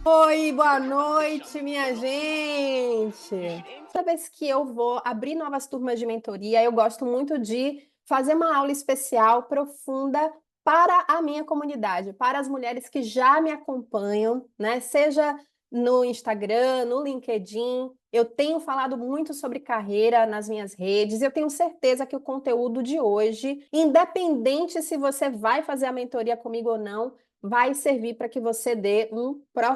Oi, boa noite, minha gente! Toda vez que eu vou abrir novas turmas de mentoria, eu gosto muito de fazer uma aula especial, profunda, para a minha comunidade, para as mulheres que já me acompanham, né? Seja no Instagram, no LinkedIn. Eu tenho falado muito sobre carreira nas minhas redes. Eu tenho certeza que o conteúdo de hoje, independente se você vai fazer a mentoria comigo ou não, vai servir para que você dê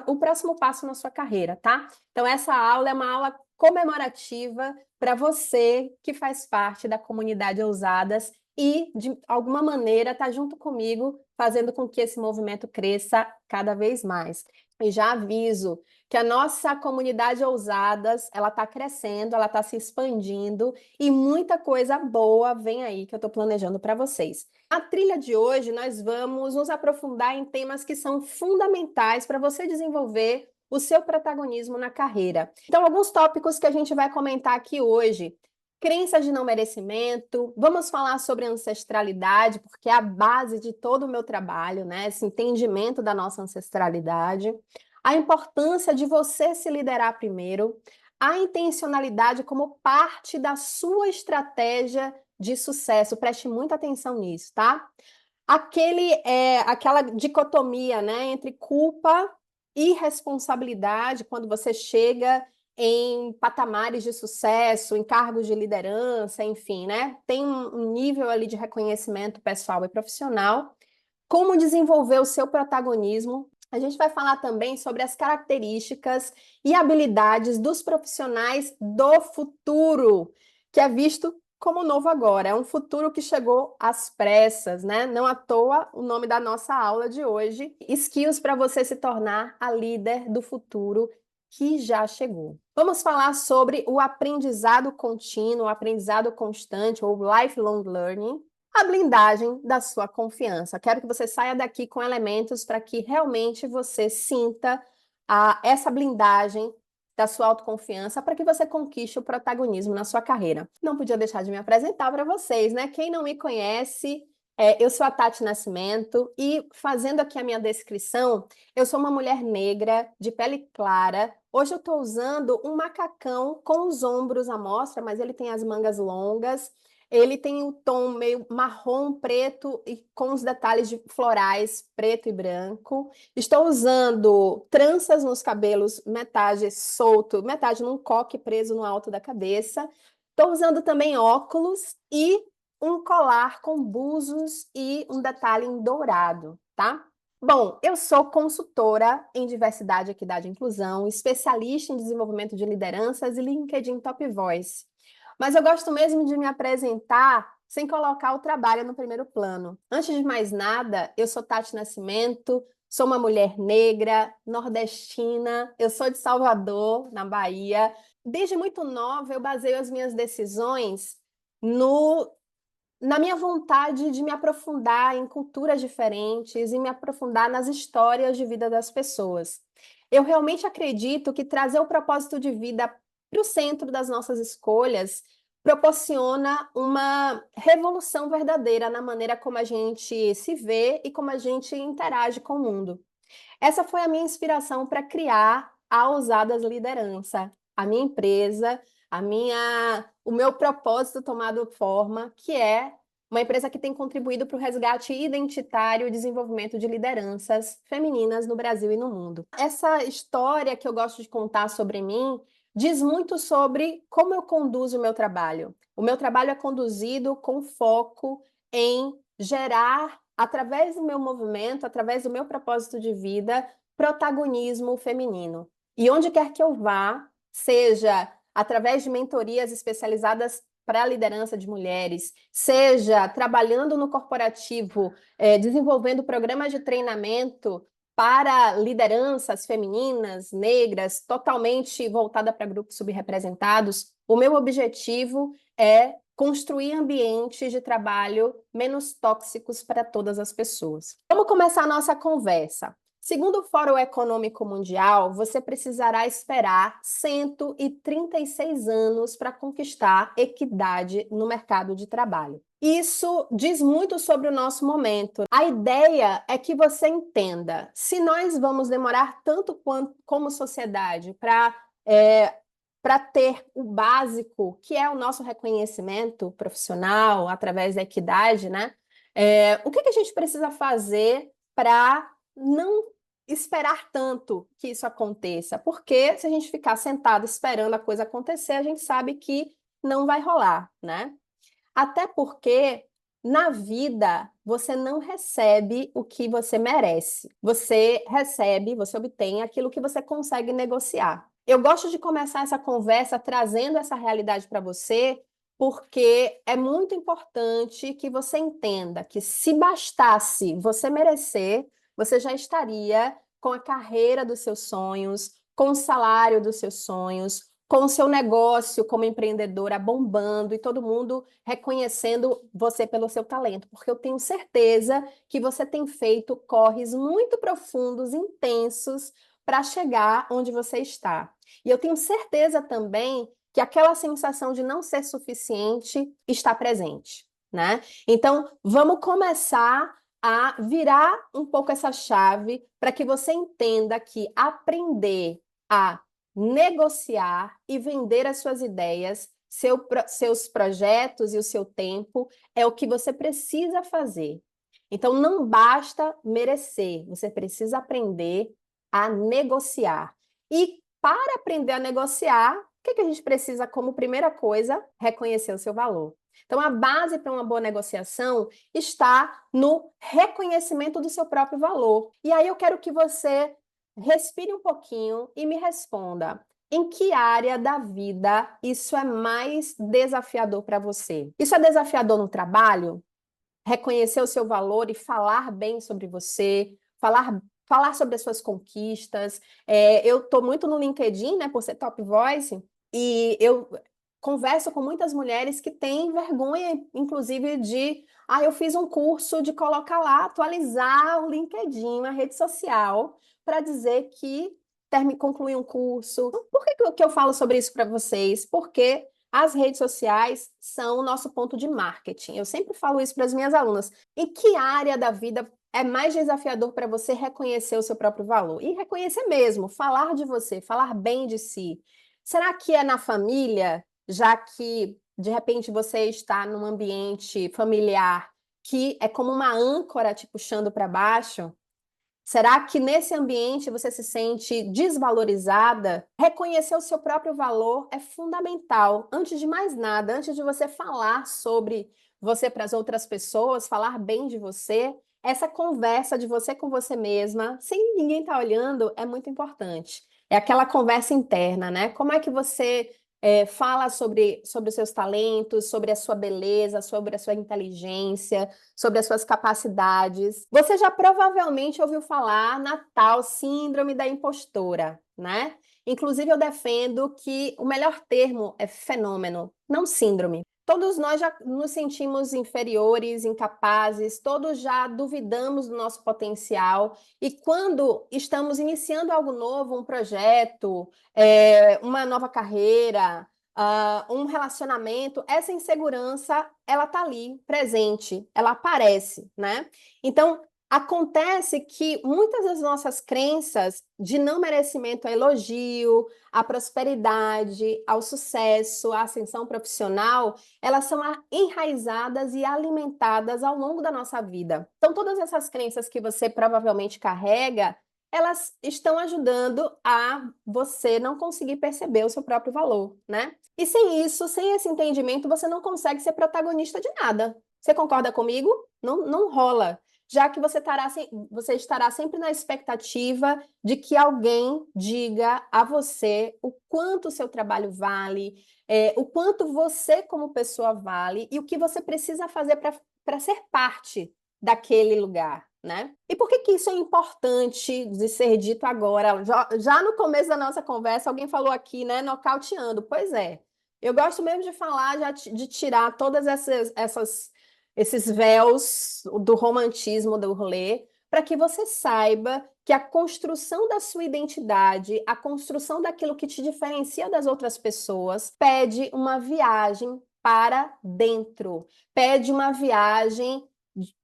o próximo passo na sua carreira, tá? Então, essa aula é uma aula comemorativa para você que faz parte da comunidade Ousadas e, de alguma maneira, está junto comigo, fazendo com que esse movimento cresça cada vez mais. E já aviso que a nossa comunidade Ousadas, ela está crescendo, ela está se expandindo e muita coisa boa vem aí que eu estou planejando para vocês. Na trilha de hoje, nós vamos nos aprofundar em temas que são fundamentais para você desenvolver o seu protagonismo na carreira. Então, alguns tópicos que a gente vai comentar aqui hoje. Crenças de não merecimento, vamos falar sobre ancestralidade, porque é a base de todo o meu trabalho, né? Esse entendimento da nossa ancestralidade. A importância de você se liderar primeiro, a intencionalidade como parte da sua estratégia de sucesso. Preste muita atenção nisso, tá? Aquela dicotomia, né, entre culpa e responsabilidade quando você chega em patamares de sucesso, em cargos de liderança, enfim, né? Tem um nível ali de reconhecimento pessoal e profissional. Como desenvolver o seu protagonismo. A gente vai falar também sobre as características e habilidades dos profissionais do futuro, que é visto como novo agora. É um futuro que chegou às pressas, né? Não à toa o nome da nossa aula de hoje, Skills para você se tornar a líder do futuro que já chegou. Vamos falar sobre o aprendizado contínuo, o aprendizado constante ou lifelong learning, a blindagem da sua confiança. Quero que você saia daqui com elementos para que realmente você sinta essa blindagem da sua autoconfiança para que você conquiste o protagonismo na sua carreira. Não podia deixar de me apresentar para vocês, né? Quem não me conhece, eu sou a Tati Nascimento e fazendo aqui a minha descrição, eu sou uma mulher negra, de pele clara. Hoje eu estou usando um macacão com os ombros à mostra, mas ele tem as mangas longas. Ele tem o tom meio marrom, preto e com os detalhes de florais, preto e branco. Estou usando tranças nos cabelos, metade solto, metade num coque preso no alto da cabeça. Estou usando também óculos e um colar com búzios e um detalhe em dourado, tá? Bom, eu sou consultora em diversidade, equidade e inclusão, especialista em desenvolvimento de lideranças e LinkedIn Top Voice. Mas eu gosto mesmo de me apresentar sem colocar o trabalho no primeiro plano. Antes de mais nada, eu sou Tati Nascimento, sou uma mulher negra, nordestina, eu sou de Salvador, na Bahia. Desde muito nova, eu baseio as minhas decisões no na minha vontade de me aprofundar em culturas diferentes e me aprofundar nas histórias de vida das pessoas. Eu realmente acredito que trazer o propósito de vida para o centro das nossas escolhas proporciona uma revolução verdadeira na maneira como a gente se vê e como a gente interage com o mundo. Essa foi a minha inspiração para criar a Ousadas Liderança, a minha empresa, o meu propósito tomado forma, que é uma empresa que tem contribuído para o resgate identitário e desenvolvimento de lideranças femininas no Brasil e no mundo. Essa história que eu gosto de contar sobre mim diz muito sobre como eu conduzo o meu trabalho. O meu trabalho é conduzido com foco em gerar, através do meu movimento, através do meu propósito de vida, protagonismo feminino. E onde quer que eu vá, seja através de mentorias especializadas para a liderança de mulheres, seja trabalhando no corporativo, desenvolvendo programas de treinamento para lideranças femininas, negras, totalmente voltada para grupos subrepresentados, o meu objetivo é construir ambientes de trabalho menos tóxicos para todas as pessoas. Vamos começar a nossa conversa. Segundo o Fórum Econômico Mundial, você precisará esperar 136 anos para conquistar equidade no mercado de trabalho. Isso diz muito sobre o nosso momento. A ideia é que você entenda, se nós vamos demorar tanto quanto como sociedade para ter o básico, que é o nosso reconhecimento profissional através da equidade, né? O que a gente precisa fazer para não esperar tanto que isso aconteça? Porque se a gente ficar sentado esperando a coisa acontecer, a gente sabe que não vai rolar, né? Até porque na vida você não recebe o que você merece. Você recebe, você obtém aquilo que você consegue negociar. Eu gosto de começar essa conversa trazendo essa realidade para você, porque é muito importante que você entenda que se bastasse você merecer, você já estaria com a carreira dos seus sonhos, com o salário dos seus sonhos, com o seu negócio como empreendedora bombando e todo mundo reconhecendo você pelo seu talento, porque eu tenho certeza que você tem feito corres muito profundos, intensos, para chegar onde você está. E eu tenho certeza também que aquela sensação de não ser suficiente está presente, né? Então, vamos começar a virar um pouco essa chave para que você entenda que aprender a negociar e vender as suas ideias, seus projetos e o seu tempo é o que você precisa fazer. Então, não basta merecer, você precisa aprender a negociar. E para aprender a negociar, o que a gente precisa como primeira coisa? Reconhecer o seu valor. Então, a base para uma boa negociação está no reconhecimento do seu próprio valor. E aí eu quero que você respire um pouquinho e me responda: em que área da vida isso é mais desafiador para você? Isso é desafiador no trabalho? Reconhecer o seu valor e falar bem sobre você, falar sobre as suas conquistas. Eu estou muito no LinkedIn, né, por ser Top Voice, e eu converso com muitas mulheres que têm vergonha, inclusive, eu fiz um curso de colocar lá, atualizar o LinkedIn, a rede social, para dizer que concluí um curso. Por que eu falo sobre isso para vocês? Porque as redes sociais são o nosso ponto de marketing. Eu sempre falo isso para as minhas alunas. Em que área da vida é mais desafiador para você reconhecer o seu próprio valor? E reconhecer mesmo, falar de você, falar bem de si. Será que é na família, já que de repente você está num ambiente familiar que é como uma âncora te puxando para baixo? Será que nesse ambiente você se sente desvalorizada? Reconhecer o seu próprio valor é fundamental. Antes de mais nada, antes de você falar sobre você para as outras pessoas, falar bem de você, essa conversa de você com você mesma, sem ninguém estar olhando, é muito importante. É aquela conversa interna, né? Como é que você fala sobre os seus talentos, sobre a sua beleza, sobre a sua inteligência, sobre as suas capacidades. Você já provavelmente ouviu falar na tal síndrome da impostora, né? Inclusive, eu defendo que o melhor termo é fenômeno, não síndrome. Todos nós já nos sentimos inferiores, incapazes, todos já duvidamos do nosso potencial. E quando estamos iniciando algo novo, um projeto, uma nova carreira, um relacionamento, essa insegurança, ela tá ali, presente, ela aparece, né? Então, acontece que muitas das nossas crenças de não merecimento a elogio, à prosperidade, ao sucesso, à ascensão profissional, elas são enraizadas e alimentadas ao longo da nossa vida. Então, todas essas crenças que você provavelmente carrega, elas estão ajudando a você não conseguir perceber o seu próprio valor, né? E sem isso, sem esse entendimento, você não consegue ser protagonista de nada. Você concorda comigo? Não, não rola. Já que você estará sempre na expectativa de que alguém diga a você o quanto o seu trabalho vale, o quanto você, como pessoa, vale e o que você precisa fazer para ser parte daquele lugar, né? E por que isso é importante de ser dito agora? Já no começo da nossa conversa, alguém falou aqui, né, nocauteando. Pois é, eu gosto mesmo de falar, de tirar todas esses véus do romantismo do rolê, para que você saiba que a construção da sua identidade, a construção daquilo que te diferencia das outras pessoas, pede uma viagem para dentro, pede uma viagem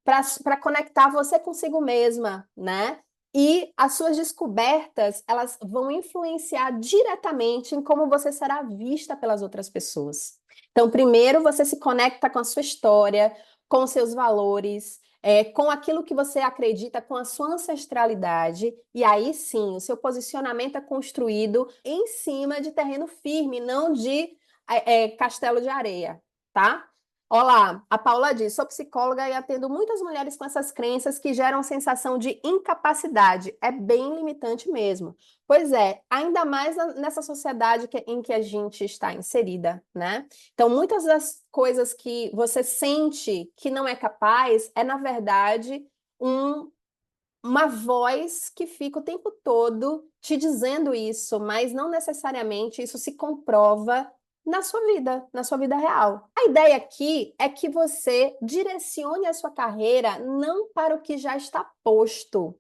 para conectar você consigo mesma, né? E as suas descobertas, elas vão influenciar diretamente em como você será vista pelas outras pessoas. Então, primeiro você se conecta com a sua história, com os seus valores, com aquilo que você acredita, com a sua ancestralidade, e aí sim, o seu posicionamento é construído em cima de terreno firme, não de castelo de areia, tá? Olá, a Paula diz, sou psicóloga e atendo muitas mulheres com essas crenças que geram sensação de incapacidade. É bem limitante mesmo. Pois é, ainda mais nessa sociedade em que a gente está inserida, né? Então, muitas das coisas que você sente que não é capaz é, na verdade, uma voz que fica o tempo todo te dizendo isso, mas não necessariamente isso se comprova na sua vida real. A ideia aqui é que você direcione a sua carreira não para o que já está posto,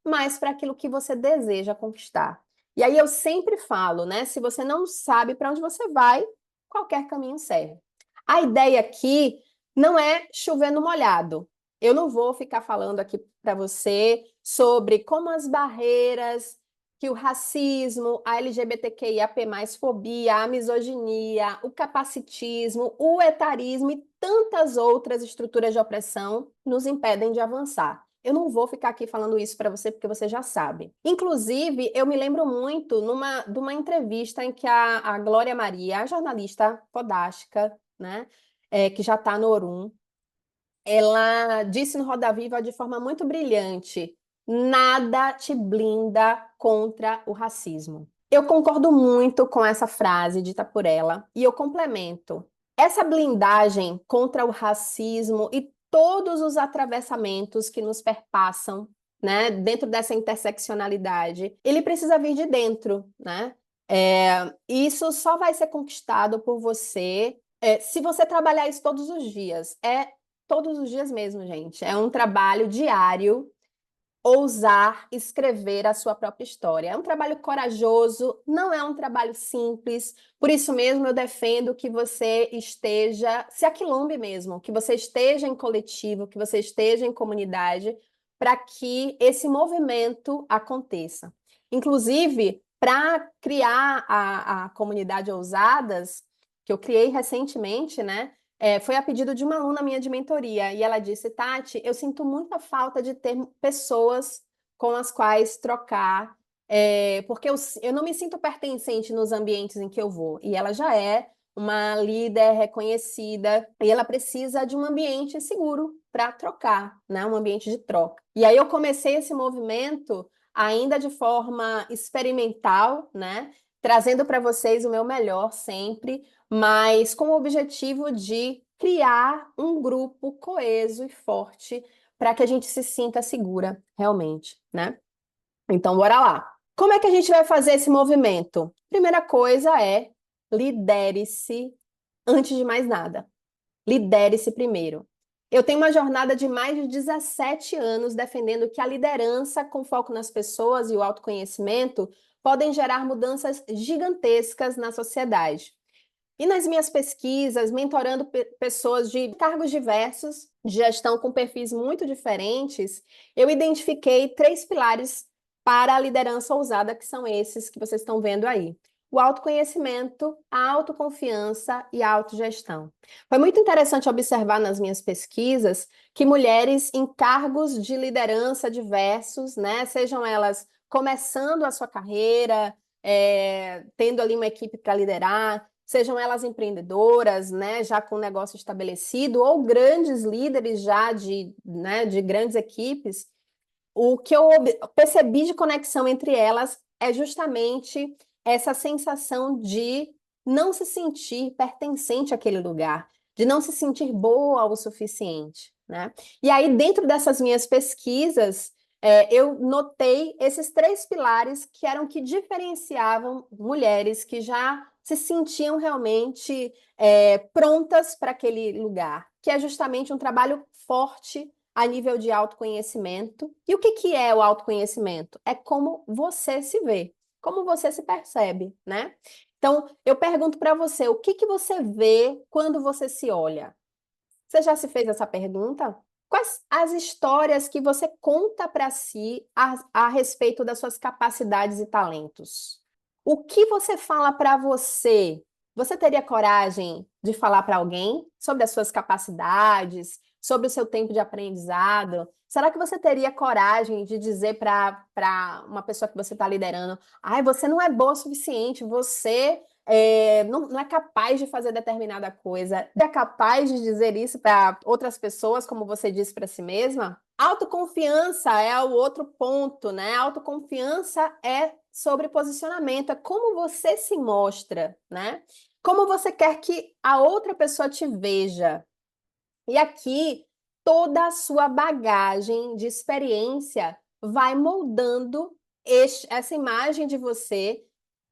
mas para aquilo que você deseja conquistar. E aí eu sempre falo, né? Se você não sabe para onde você vai, qualquer caminho serve. A ideia aqui não é chover no molhado. Eu não vou ficar falando aqui para você sobre como as barreiras que o racismo, a LGBTQIAP+, fobia, a misoginia, o capacitismo, o etarismo e tantas outras estruturas de opressão nos impedem de avançar. Eu não vou ficar aqui falando isso para você, porque você já sabe. Inclusive, eu me lembro muito de uma entrevista em que a Glória Maria, a jornalista fodástica, né, que já está no Orum, ela disse no Roda Viva de forma muito brilhante: nada te blinda contra o racismo. Eu concordo muito com essa frase dita por ela e eu complemento. Essa blindagem contra o racismo e todos os atravessamentos que nos perpassam, né, dentro dessa interseccionalidade, ele precisa vir de dentro, né? Isso só vai ser conquistado por você se você trabalhar isso todos os dias. É todos os dias mesmo, gente. É um trabalho diário ousar escrever a sua própria história. É um trabalho corajoso, não é um trabalho simples. Por isso mesmo eu defendo que você esteja, se aquilombe mesmo, que você esteja em coletivo, que você esteja em comunidade, para que esse movimento aconteça. Inclusive, para criar a comunidade Ousadas, que eu criei recentemente, né? Foi a pedido de uma aluna minha de mentoria, e ela disse, Tati, eu sinto muita falta de ter pessoas com as quais trocar, porque eu não me sinto pertencente nos ambientes em que eu vou. E ela já é uma líder reconhecida, e ela precisa de um ambiente seguro para trocar, né? Um ambiente de troca. E aí eu comecei esse movimento ainda de forma experimental, né? Trazendo para vocês o meu melhor sempre, mas com o objetivo de criar um grupo coeso e forte para que a gente se sinta segura, realmente, né? Então, bora lá. Como é que a gente vai fazer esse movimento? Primeira coisa é lidere-se antes de mais nada. Lidere-se primeiro. Eu tenho uma jornada de mais de 17 anos defendendo que a liderança com foco nas pessoas e o autoconhecimento podem gerar mudanças gigantescas na sociedade. E nas minhas pesquisas, mentorando pessoas de cargos diversos, de gestão com perfis muito diferentes, eu identifiquei 3 pilares para a liderança ousada, que são esses que vocês estão vendo aí. O autoconhecimento, a autoconfiança e a autogestão. Foi muito interessante observar nas minhas pesquisas que mulheres em cargos de liderança diversos, né, sejam elas começando a sua carreira, tendo ali uma equipe para liderar, sejam elas empreendedoras, né, já com negócio estabelecido, ou grandes líderes já né, de grandes equipes, o que eu percebi de conexão entre elas é justamente essa sensação de não se sentir pertencente àquele lugar, de não se sentir boa o suficiente, né? E aí, dentro dessas minhas pesquisas, eu notei esses 3 pilares que eram que diferenciavam mulheres que já se sentiam realmente prontas para aquele lugar, que é justamente um trabalho forte, a nível de autoconhecimento. E o que que é o autoconhecimento? É como você se vê, como você se percebe, né? Então, eu pergunto para você, o que que você vê quando você se olha? Você já se fez essa pergunta? Quais as histórias que você conta para si a respeito das suas capacidades e talentos? O que você fala para você? Você teria coragem de falar para alguém sobre as suas capacidades, sobre o seu tempo de aprendizado? Será que você teria coragem de dizer para uma pessoa que você está liderando: ai, você não é boa o suficiente, você não é capaz de fazer determinada coisa, é capaz de dizer isso para outras pessoas, como você disse para si mesma? Autoconfiança é o outro ponto, né? Autoconfiança é sobre posicionamento, é como você se mostra, né? Como você quer que a outra pessoa te veja. E aqui, toda a sua bagagem de experiência vai moldando essa imagem de você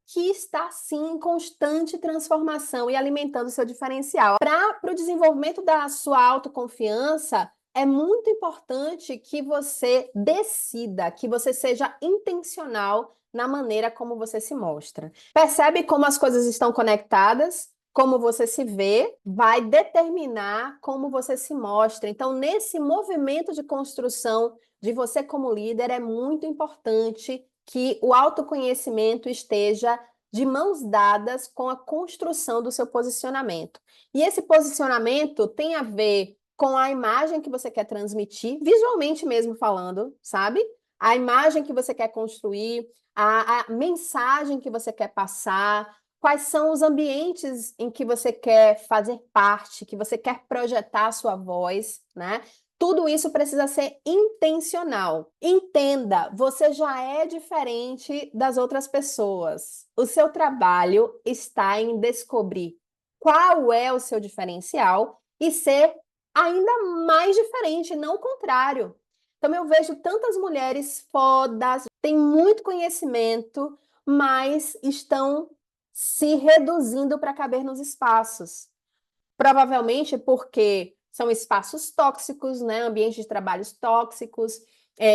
que está, sim, em constante transformação e alimentando o seu diferencial. Para o desenvolvimento da sua autoconfiança, é muito importante que você decida, que você seja intencional na maneira como você se mostra. Percebe como as coisas estão conectadas? Como você se vê vai determinar como você se mostra. Então, nesse movimento de construção de você como líder, é muito importante que o autoconhecimento esteja de mãos dadas com a construção do seu posicionamento. E esse posicionamento tem a ver com a imagem que você quer transmitir, visualmente mesmo falando, sabe? A imagem que você quer construir, a mensagem que você quer passar, quais são os ambientes em que você quer fazer parte, que você quer projetar a sua voz, né? Tudo isso precisa ser intencional. Entenda, você já é diferente das outras pessoas. O seu trabalho está em descobrir qual é o seu diferencial e ser ainda mais diferente, não o contrário. Então, eu vejo tantas mulheres fodas, têm muito conhecimento, mas estão se reduzindo para caber nos espaços. Provavelmente porque são espaços tóxicos, né? Ambientes de trabalhos tóxicos,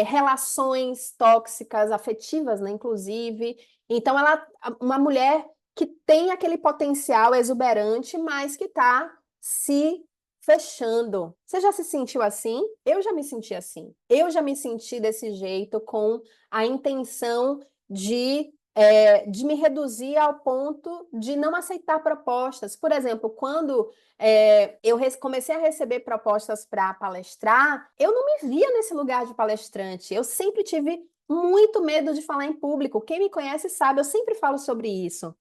relações tóxicas, afetivas, né? Inclusive. Então, uma mulher que tem aquele potencial exuberante, mas que está se fechando. Você já se sentiu assim? Eu já me senti assim. Eu já me senti desse jeito, com a intenção de me reduzir ao ponto de não aceitar propostas. Por exemplo, quando eu comecei a receber propostas para palestrar, eu não me via nesse lugar de palestrante. Eu sempre tive muito medo de falar em público. Quem me conhece sabe, eu sempre falo sobre isso.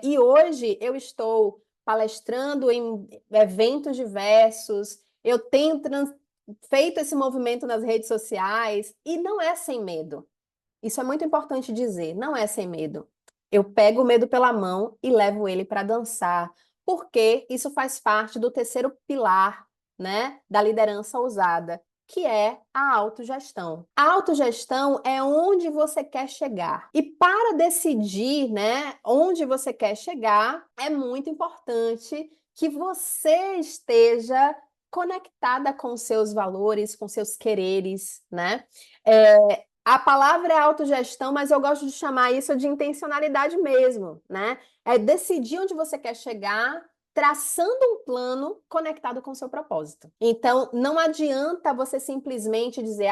E hoje eu estou palestrando em eventos diversos, eu tenho feito esse movimento nas redes sociais e não é sem medo. Isso é muito importante dizer, não é sem medo. Eu pego o medo pela mão e levo ele para dançar, porque isso faz parte do terceiro pilar, né, da liderança ousada, que é a autogestão. A autogestão é onde você quer chegar. E para decidir, né, onde você quer chegar, é muito importante que você esteja conectada com seus valores, com seus quereres, né? A palavra é autogestão, mas eu gosto de chamar isso de intencionalidade mesmo, né? É decidir onde você quer chegar, traçando um plano conectado com o seu propósito. Então, não adianta você simplesmente dizer,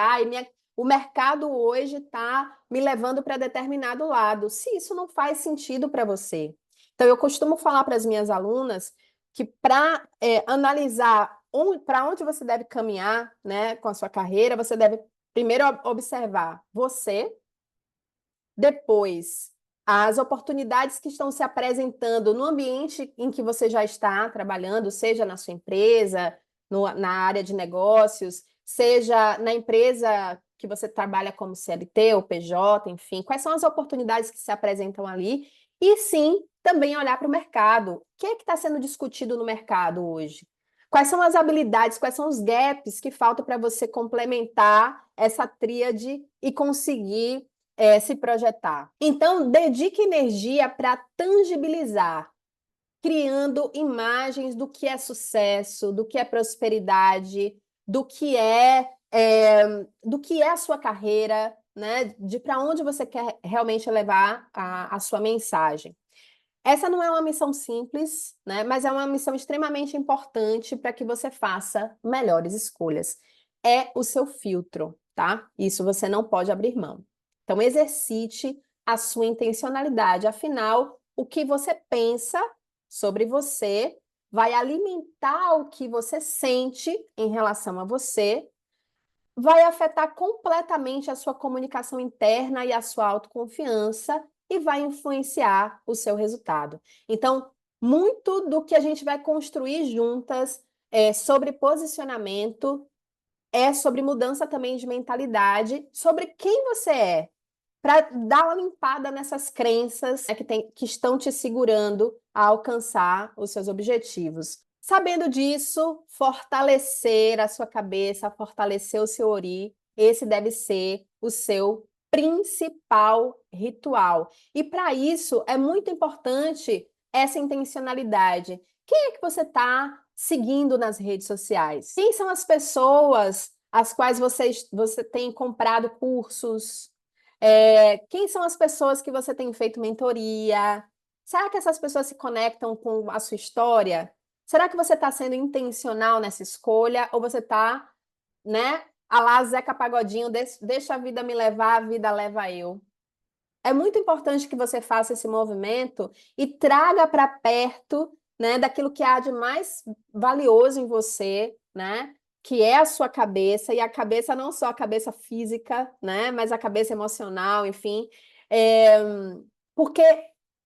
o mercado hoje está me levando para determinado lado, se isso não faz sentido para você. Então, eu costumo falar para as minhas alunas que para analisar para onde você deve caminhar, né, com a sua carreira, você deve primeiro observar você, depois as oportunidades que estão se apresentando no ambiente em que você já está trabalhando, seja na sua empresa, na área de negócios, seja na empresa que você trabalha como CLT ou PJ, enfim, quais são as oportunidades que se apresentam ali, e sim, também olhar para o mercado. O que é que está sendo discutido no mercado hoje? Quais são as habilidades, quais são os gaps que faltam para você complementar essa tríade e conseguir se projetar? Então, dedique energia para tangibilizar, criando imagens do que é sucesso, do que é prosperidade, do que é do que é a sua carreira, né? De para onde você quer realmente levar a sua mensagem. Essa não é uma missão simples, né? Mas é uma missão extremamente importante para que você faça melhores escolhas. É o seu filtro, tá? Isso você não pode abrir mão. Então, exercite a sua intencionalidade. Afinal, o que você pensa sobre você vai alimentar o que você sente em relação a você, vai afetar completamente a sua comunicação interna e a sua autoconfiança e vai influenciar o seu resultado. Então, muito do que a gente vai construir juntas é sobre posicionamento, é sobre mudança também de mentalidade, sobre quem você é, para dar uma limpada nessas crenças, né, que estão te segurando a alcançar os seus objetivos. Sabendo disso, fortalecer a sua cabeça, fortalecer o seu ori, esse deve ser o seu principal ritual. E para isso é muito importante essa intencionalidade. Quem é que você está seguindo nas redes sociais? Quem são as pessoas às quais você tem comprado cursos? Quem são as pessoas que você tem feito mentoria? Será que essas pessoas se conectam com a sua história? Será que você está sendo intencional nessa escolha ou você está, né, a lá Zeca Pagodinho, deixa a vida me levar, a vida leva eu? É muito importante que você faça esse movimento e traga para perto, né, daquilo que há de mais valioso em você, né, que é a sua cabeça, e a cabeça não só a cabeça física, né, mas a cabeça emocional, enfim. É, porque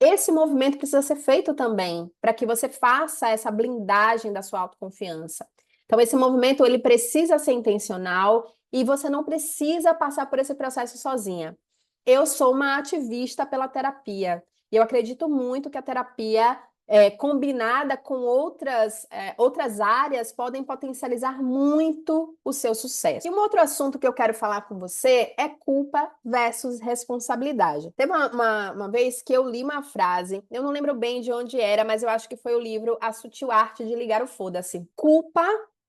esse movimento precisa ser feito também para que você faça essa blindagem da sua autoconfiança. Então, esse movimento ele precisa ser intencional e você não precisa passar por esse processo sozinha. Eu sou uma ativista pela terapia e eu acredito muito que a terapia, combinada com outras áreas, podem potencializar muito o seu sucesso. E um outro assunto que eu quero falar com você é culpa versus responsabilidade. Teve uma vez que eu li uma frase, eu não lembro bem de onde era, mas eu acho que foi o livro A Sutil Arte de Ligar o Foda-se. Culpa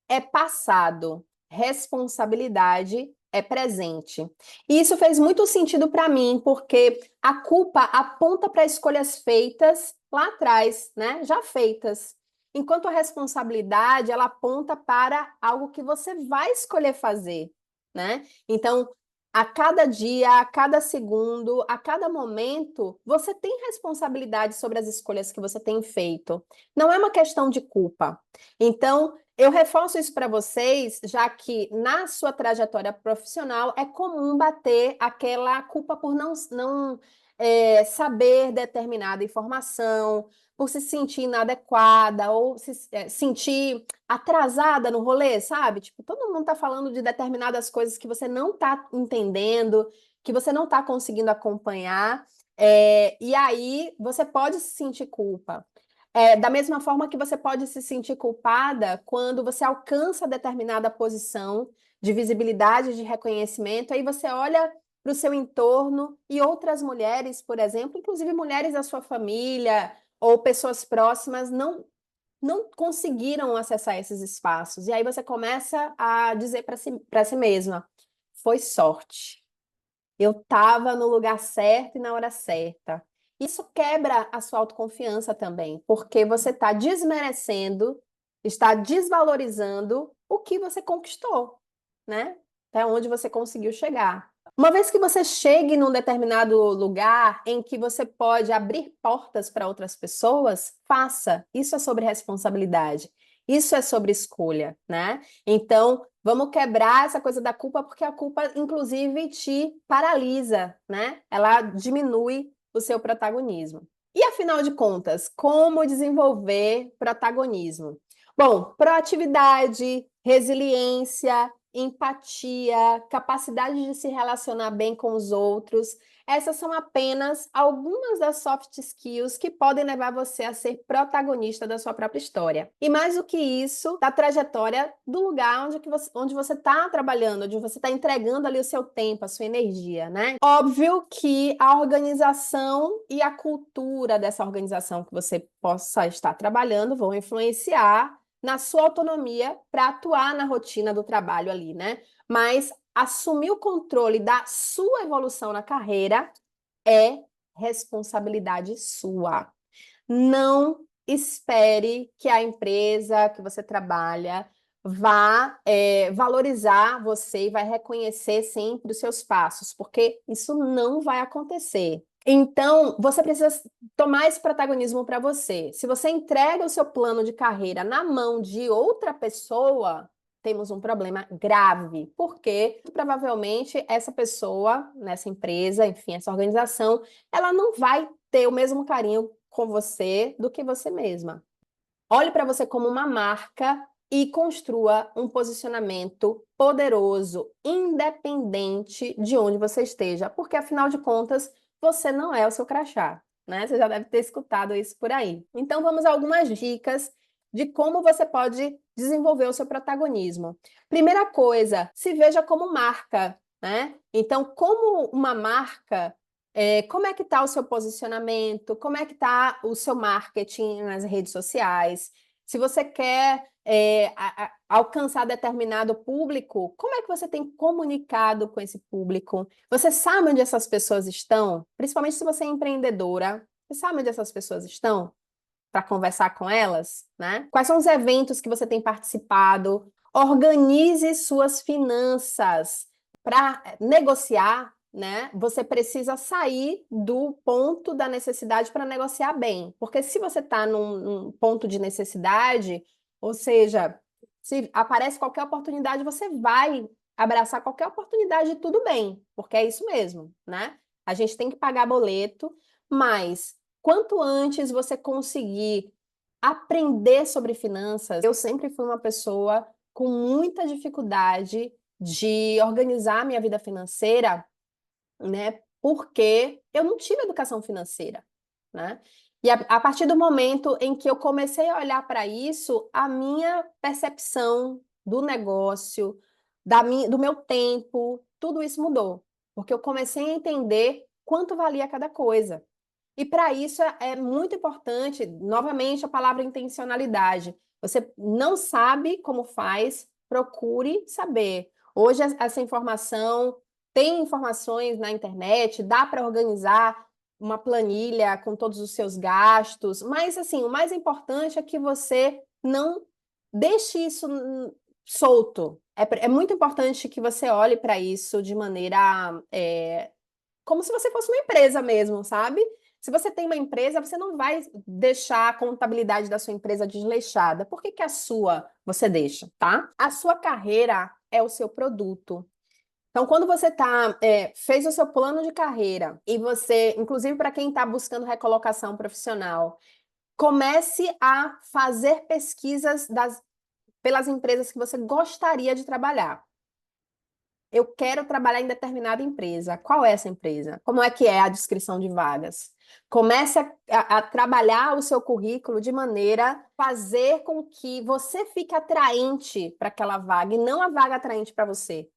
é passado, responsabilidade é presente. E isso fez muito sentido para mim, porque a culpa aponta para escolhas feitas lá atrás, né? Já feitas. Enquanto a responsabilidade, ela aponta para algo que você vai escolher fazer, né? Então, a cada dia, a cada segundo, a cada momento, você tem responsabilidade sobre as escolhas que você tem feito. Não é uma questão de culpa. Então, eu reforço isso para vocês, já que na sua trajetória profissional é comum bater aquela culpa por não saber determinada informação, por se sentir inadequada ou se sentir atrasada no rolê, sabe? Tipo, todo mundo está falando de determinadas coisas que você não está entendendo, que você não está conseguindo acompanhar, e aí você pode se sentir culpa. Da mesma forma que você pode se sentir culpada quando você alcança determinada posição de visibilidade, de reconhecimento, aí você olha para o seu entorno e outras mulheres, por exemplo, inclusive mulheres da sua família ou pessoas próximas, não conseguiram acessar esses espaços. E aí você começa a dizer para si mesma: foi sorte. Eu estava no lugar certo e na hora certa. Isso quebra a sua autoconfiança também, porque você está desmerecendo, está desvalorizando o que você conquistou, né? Até onde você conseguiu chegar. Uma vez que você chegue num determinado lugar em que você pode abrir portas para outras pessoas, faça. Isso é sobre responsabilidade. Isso é sobre escolha, né? Então, vamos quebrar essa coisa da culpa, porque a culpa, inclusive, te paralisa, né? Ela diminui o seu protagonismo. E, afinal de contas, como desenvolver protagonismo? Bom, proatividade, resiliência, empatia, capacidade de se relacionar bem com os outros. Essas são apenas algumas das soft skills que podem levar você a ser protagonista da sua própria história. E mais do que isso, da trajetória do lugar onde você está trabalhando, onde você está entregando ali o seu tempo, a sua energia, né? Óbvio que a organização e a cultura dessa organização que você possa estar trabalhando vão influenciar na sua autonomia para atuar na rotina do trabalho ali, né? mas assumir o controle da sua evolução na carreira é responsabilidade sua. Não espere que a empresa que você trabalha vá valorizar você e vai reconhecer sempre os seus passos, porque isso não vai acontecer. Então, você precisa tomar esse protagonismo para você. Se você entrega o seu plano de carreira na mão de outra pessoa, temos um problema grave, porque provavelmente essa pessoa, nessa empresa, enfim, essa organização, ela não vai ter o mesmo carinho com você do que você mesma. Olhe para você como uma marca e construa um posicionamento poderoso, independente de onde você esteja, porque afinal de contas, você não é o seu crachá, né? Você já deve ter escutado isso por aí. Então, vamos a algumas dicas de como você pode desenvolver o seu protagonismo. Primeira coisa, se veja como marca, né? Então, como uma marca, como é que está o seu posicionamento? Como é que está o seu marketing nas redes sociais? Se você quer alcançar determinado público, como é que você tem comunicado com esse público? Você sabe onde essas pessoas estão? Principalmente se você é empreendedora, você sabe onde essas pessoas estão para conversar com elas, né? Quais são os eventos que você tem participado? Organize suas finanças para negociar, né? Você precisa sair do ponto da necessidade para negociar bem, porque se você está num ponto de necessidade, ou seja, se aparece qualquer oportunidade, você vai abraçar qualquer oportunidade, tudo bem, porque é isso mesmo, né? A gente tem que pagar boleto, mas quanto antes você conseguir aprender sobre finanças, eu sempre fui uma pessoa com muita dificuldade de organizar a minha vida financeira, né? Porque eu não tive educação financeira, né? E a partir do momento em que eu comecei a olhar para isso, a minha percepção do negócio, do meu tempo, tudo isso mudou. Porque eu comecei a entender quanto valia cada coisa. E para isso é muito importante, novamente, a palavra intencionalidade. Você não sabe como faz, procure saber. Hoje essa informação, tem informações na internet, dá para organizar uma planilha com todos os seus gastos, mas assim, o mais importante é que você não deixe isso solto. É muito importante que você olhe para isso de maneira como se você fosse uma empresa mesmo, sabe? Se você tem uma empresa, você não vai deixar a contabilidade da sua empresa desleixada. Por que que a sua você deixa, tá? A sua carreira é o seu produto. Então, quando você fez o seu plano de carreira e você, inclusive para quem está buscando recolocação profissional, comece a fazer pesquisas pelas empresas que você gostaria de trabalhar. Eu quero trabalhar em determinada empresa. Qual é essa empresa? Como é que é a descrição de vagas? Comece a trabalhar o seu currículo de maneira a fazer com que você fique atraente para aquela vaga e não a vaga atraente para você.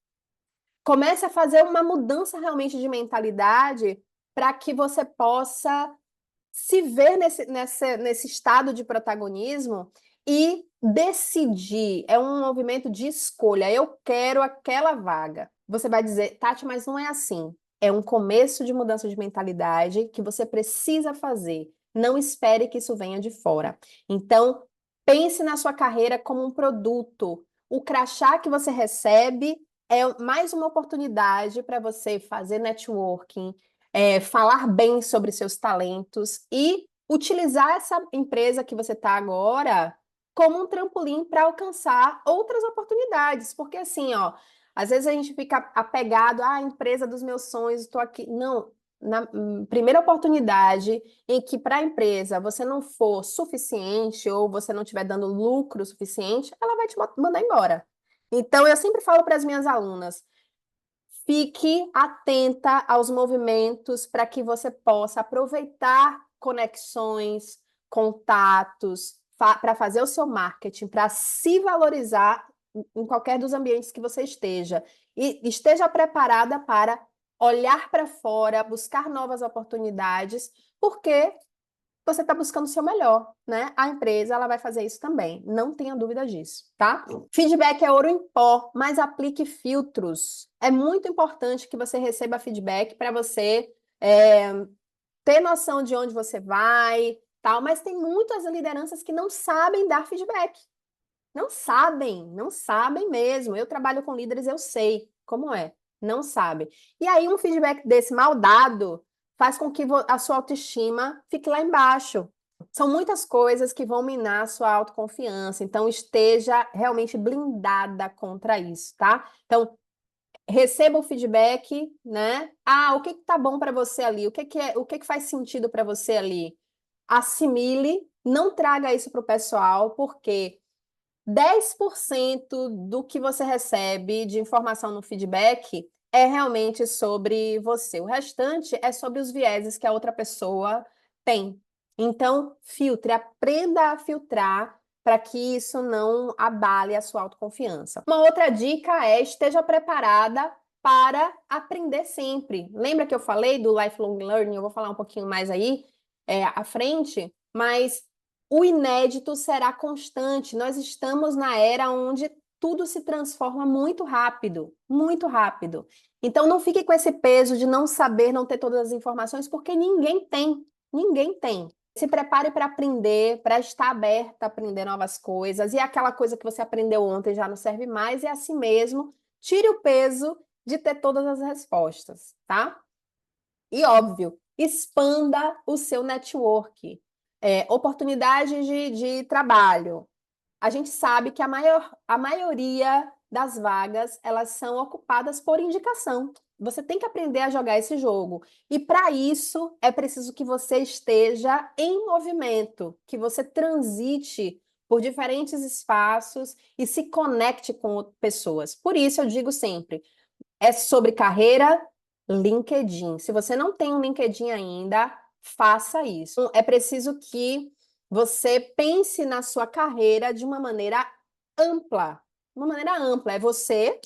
Comece a fazer uma mudança realmente de mentalidade para que você possa se ver nesse estado de protagonismo e decidir. É um movimento de escolha. Eu quero aquela vaga. Você vai dizer, Tati, mas não é assim. É um começo de mudança de mentalidade que você precisa fazer. Não espere que isso venha de fora. Então, pense na sua carreira como um produto. O crachá que você recebe é mais uma oportunidade para você fazer networking, falar bem sobre seus talentos e utilizar essa empresa que você está agora como um trampolim para alcançar outras oportunidades. Porque assim, ó, às vezes a gente fica apegado à empresa dos meus sonhos, estou aqui. Não, na primeira oportunidade em que para a empresa você não for suficiente ou você não estiver dando lucro suficiente, ela vai te mandar embora. Então, eu sempre falo para as minhas alunas, fique atenta aos movimentos para que você possa aproveitar conexões, contatos, para fazer o seu marketing, para se valorizar em qualquer dos ambientes que você esteja. E esteja preparada para olhar para fora, buscar novas oportunidades, porque você está buscando o seu melhor, né? A empresa, ela vai fazer isso também, não tenha dúvida disso, tá? Feedback é ouro em pó, mas aplique filtros. É muito importante que você receba feedback para você ter noção de onde você vai, tal, mas tem muitas lideranças que não sabem dar feedback. Não sabem mesmo. Eu trabalho com líderes, eu sei como é. Não sabem. E aí, um feedback desse mal dado faz com que a sua autoestima fique lá embaixo. São muitas coisas que vão minar a sua autoconfiança. Então, esteja realmente blindada contra isso, tá? Então, receba o feedback, né? Ah, o que que tá bom para você ali? O que que faz sentido para você ali? Assimile, não traga isso para o pessoal, porque 10% do que você recebe de informação no feedback é realmente sobre você. O restante é sobre os vieses que a outra pessoa tem. Então, filtre, aprenda a filtrar para que isso não abale a sua autoconfiança. Uma outra dica é esteja preparada para aprender sempre. Lembra que eu falei do lifelong learning? Eu vou falar um pouquinho mais aí à frente, mas o inédito será constante. Nós estamos na era onde tudo se transforma muito rápido, muito rápido. Então não fique com esse peso de não saber, não ter todas as informações, porque ninguém tem. Ninguém tem. Se prepare para aprender, para estar aberta a aprender novas coisas. E aquela coisa que você aprendeu ontem já não serve mais, e assim mesmo, tire o peso de ter todas as respostas, tá? E óbvio, expanda o seu network. Oportunidades de trabalho. A gente sabe que a maioria das vagas, elas são ocupadas por indicação. Você tem que aprender a jogar esse jogo. E para isso, é preciso que você esteja em movimento, que você transite por diferentes espaços e se conecte com pessoas. Por isso, eu digo sempre, é sobre carreira, LinkedIn. Se você não tem um LinkedIn ainda, faça isso. É preciso que você pense na sua carreira de uma maneira ampla. Uma maneira ampla. É você,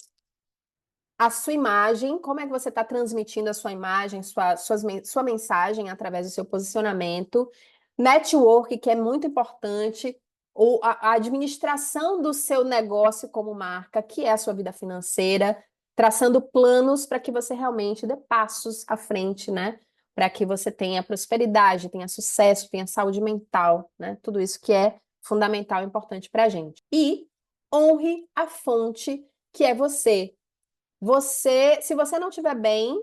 a sua imagem, como é que você está transmitindo a sua imagem, sua mensagem através do seu posicionamento, network, que é muito importante, ou a administração do seu negócio como marca, que é a sua vida financeira, traçando planos para que você realmente dê passos à frente, né? Para que você tenha prosperidade, tenha sucesso, tenha saúde mental, né? Tudo isso que é fundamental e importante para a gente. E honre a fonte que é você. Se você não estiver bem,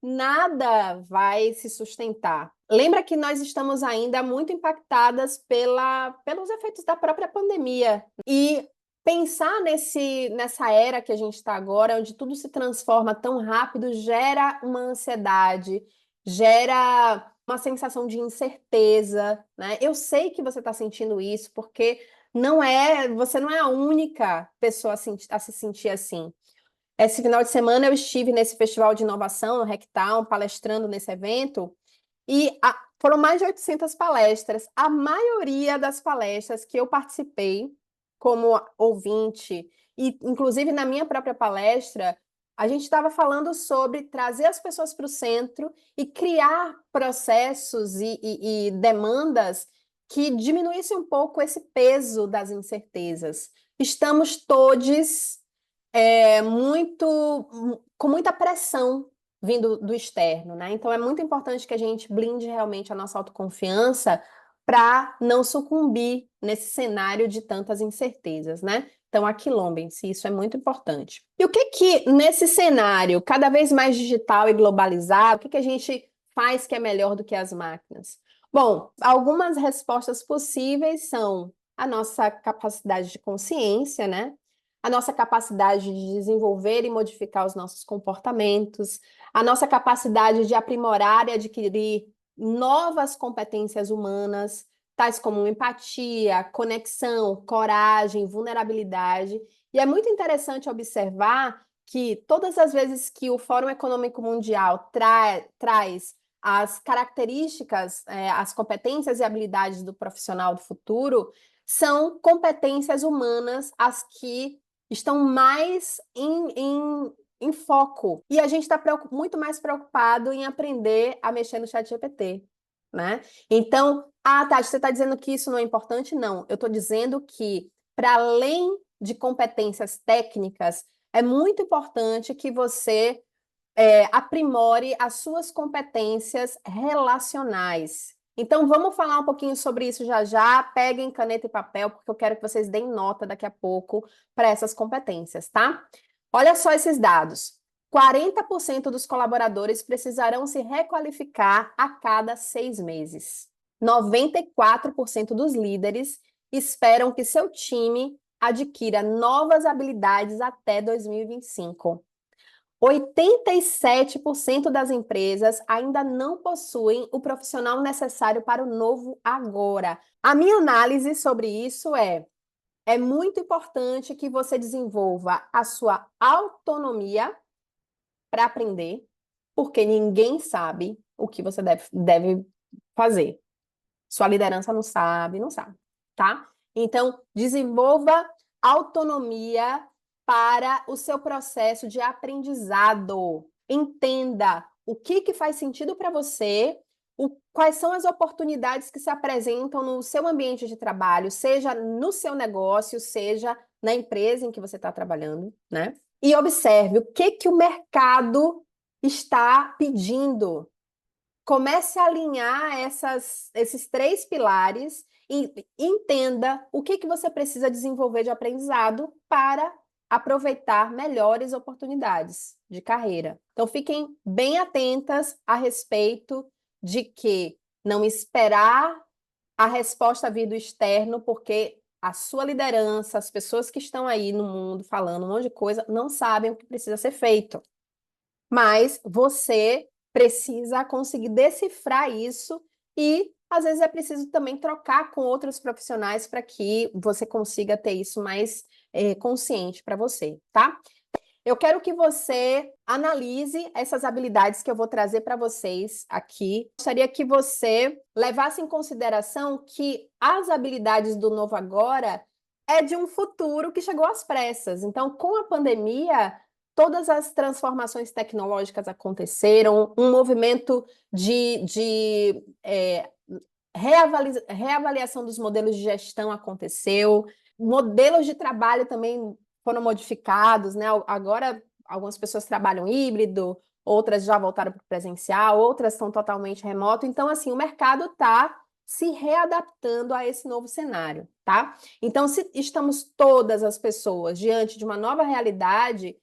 nada vai se sustentar. Lembra que nós estamos ainda muito impactadas pelos efeitos da própria pandemia. E pensar nessa era que a gente está agora, onde tudo se transforma tão rápido, gera uma ansiedade, gera uma sensação de incerteza, né? Eu sei que você está sentindo isso, porque você não é a única pessoa a se sentir assim. Esse final de semana eu estive nesse festival de inovação, no Hacktown, palestrando nesse evento, e foram mais de 800 palestras. A maioria das palestras que eu participei como ouvinte, e inclusive na minha própria palestra, a gente estava falando sobre trazer as pessoas para o centro e criar processos e demandas que diminuíssem um pouco esse peso das incertezas. Estamos todos com muita pressão vindo do externo, né? Então é muito importante que a gente blinde realmente a nossa autoconfiança para não sucumbir nesse cenário de tantas incertezas, né? Então aquilombem-se, isso é muito importante. E o que que nesse cenário cada vez mais digital e globalizado, o que que a gente faz que é melhor do que as máquinas? Bom, algumas respostas possíveis são a nossa capacidade de consciência, né? A nossa capacidade de desenvolver e modificar os nossos comportamentos, a nossa capacidade de aprimorar e adquirir novas competências humanas, tais como empatia, conexão, coragem, vulnerabilidade. E é muito interessante observar que todas as vezes que o Fórum Econômico Mundial traz as características, as competências e habilidades do profissional do futuro, são competências humanas as que estão mais em foco. E a gente está muito mais preocupado em aprender a mexer no chat GPT, né? Então, Ah, Tati, você está dizendo que isso não é importante? Não, eu estou dizendo que, para além de competências técnicas, é muito importante que você aprimore as suas competências relacionais. Então, vamos falar um pouquinho sobre isso já já. Peguem caneta e papel, porque eu quero que vocês deem nota daqui a pouco para essas competências, tá? Olha só esses dados. 40% dos colaboradores precisarão se requalificar a cada 6 meses. 94% dos líderes esperam que seu time adquira novas habilidades até 2025. 87% das empresas ainda não possuem o profissional necessário para o novo agora. A minha análise sobre isso é muito importante que você desenvolva a sua autonomia para aprender, porque ninguém sabe o que você deve fazer. Sua liderança não sabe, não sabe, tá? Então, desenvolva autonomia para o seu processo de aprendizado. Entenda o que faz sentido para você, quais são as oportunidades que se apresentam no seu ambiente de trabalho, seja no seu negócio, seja na empresa em que você está trabalhando, né? E observe o que o mercado está pedindo. Comece a alinhar esses 3 pilares e entenda o que você precisa desenvolver de aprendizado para aproveitar melhores oportunidades de carreira. Então, fiquem bem atentas a respeito de que não esperar a resposta vir do externo, porque a sua liderança, as pessoas que estão aí no mundo falando um monte de coisa, não sabem o que precisa ser feito. Mas você precisa conseguir decifrar isso e, às vezes, é preciso também trocar com outros profissionais para que você consiga ter isso mais consciente para você, tá? Eu quero que você analise essas habilidades que eu vou trazer para vocês aqui. Gostaria que você levasse em consideração que as habilidades do novo agora é de um futuro que chegou às pressas. Então, com a pandemia, todas as transformações tecnológicas aconteceram, um movimento de reavaliação dos modelos de gestão aconteceu, modelos de trabalho também foram modificados, né? Agora, algumas pessoas trabalham híbrido, outras já voltaram para o presencial, outras estão totalmente remoto. Então, assim, o mercado está se readaptando a esse novo cenário, tá? Então, se estamos todas as pessoas diante de uma nova realidade,